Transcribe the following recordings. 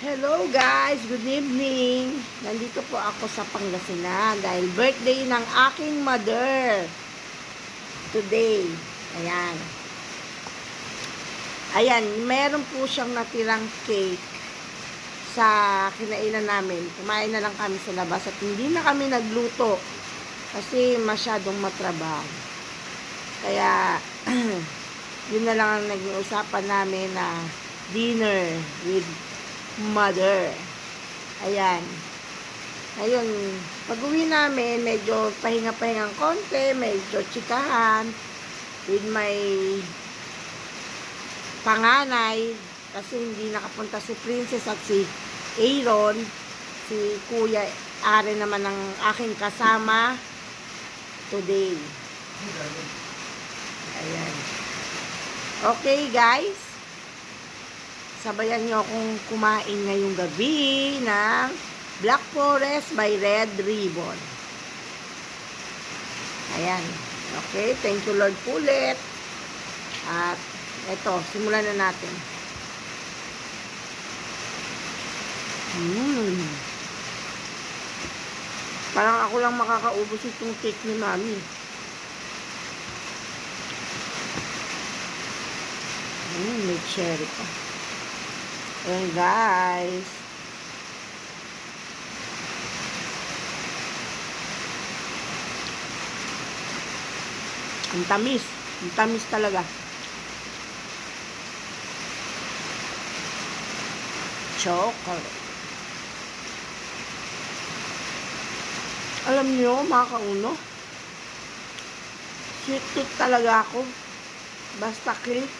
Hello guys, good evening. Nandito po ako sa Pangasinan dahil birthday ng aking mother today. Ayan. Ayan, meron po siyang natirang cake sa kinainan namin. Kumain na lang kami sa labas at hindi na kami nagluto kasi masyadong matrabaho. Kaya yun na lang ang naging usapan namin na dinner with mother. Ayan. Ngayon, pag-uwi namin, medyo pahinga-pahingang konti, medyo chikahan with my panganay kasi hindi nakapunta si Princess at si Aaron. Si Kuya Are naman ang aking kasama today. Ayan. Okay, guys. Sabayan nyo akong kumain ngayong gabi ng Black Forest by Red Ribbon. Ayan. Okay, thank you Lord ulit. At eto, simulan na natin. Parang ako lang makakaubos itong cake ni Mami. May cherry pa. Ayan guys. Ang tamis. Ang tamis talaga. Chocolate. Alam niyo, mga kauno, sweet tooth talaga ako. Basta cake,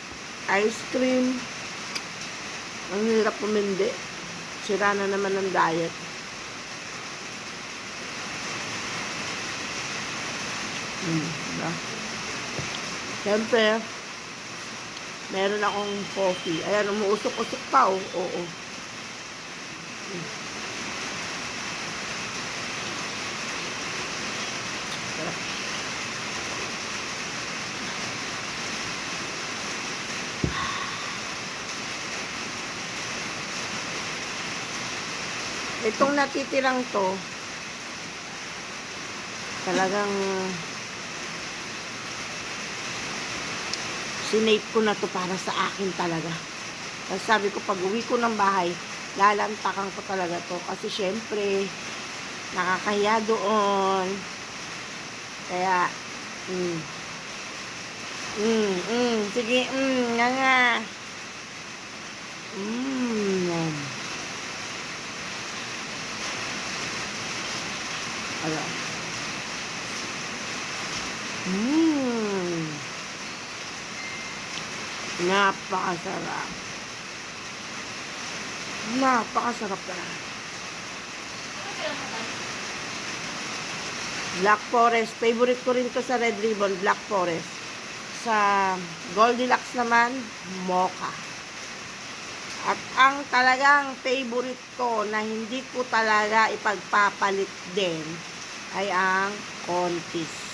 ice cream, ang hirap pumindi. Sira na naman ang diet. Diba? Siyempre, meron akong coffee. Ayan, umuusok-usok pa, oh. Oo. Sarap. Itong natitirang to, talagang sinave ko na to para sa akin talaga. Kasi sabi ko, pag uwi ko ng bahay, lalantakan ko talaga to. Kasi syempre, nakakahiya doon. Kaya, sige, nga nga. Ayan. Napakasarap. Napakasarap talaga. Black Forest. Favorite ko rin to sa Red Ribbon, Black Forest. Sa Goldilocks naman, Mocha. At ang talagang favorite ko na hindi ko talaga ipagpapalit din ay ang Contis.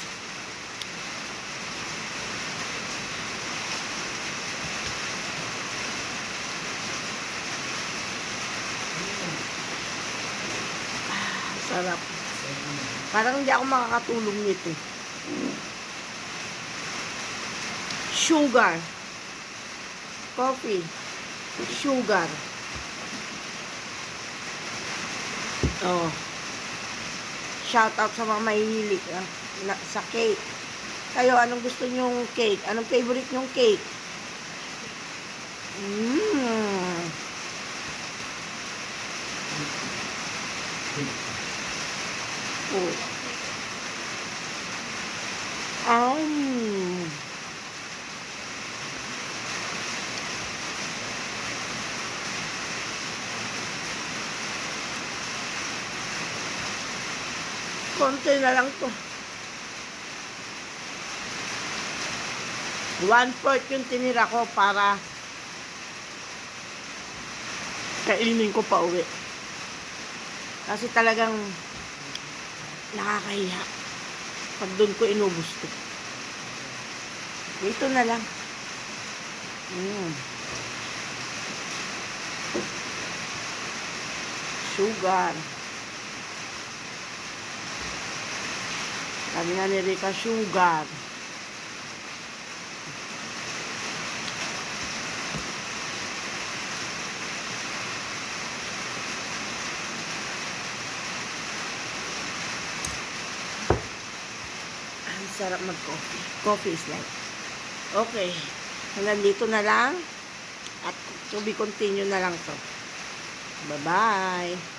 Sarap. Parang hindi ako makakatulong nito. Sugar. Coffee. Sugar. Oh. Shout out sa mga mahihilig sa cake. Kayo, anong gusto nyong cake? Anong favorite nyong cake? Konti na lang to. 1/4 yung tinira ko para kainin ko pa uwi. Kasi talagang nakakahiya pag doon ko inubos to. Ito na lang. sugar. Sabi nga ni Rica, sugar. Ang sarap mag-coffee. Coffee is life. Okay. Hanggang dito na lang. At to be continue na lang to. Bye-bye.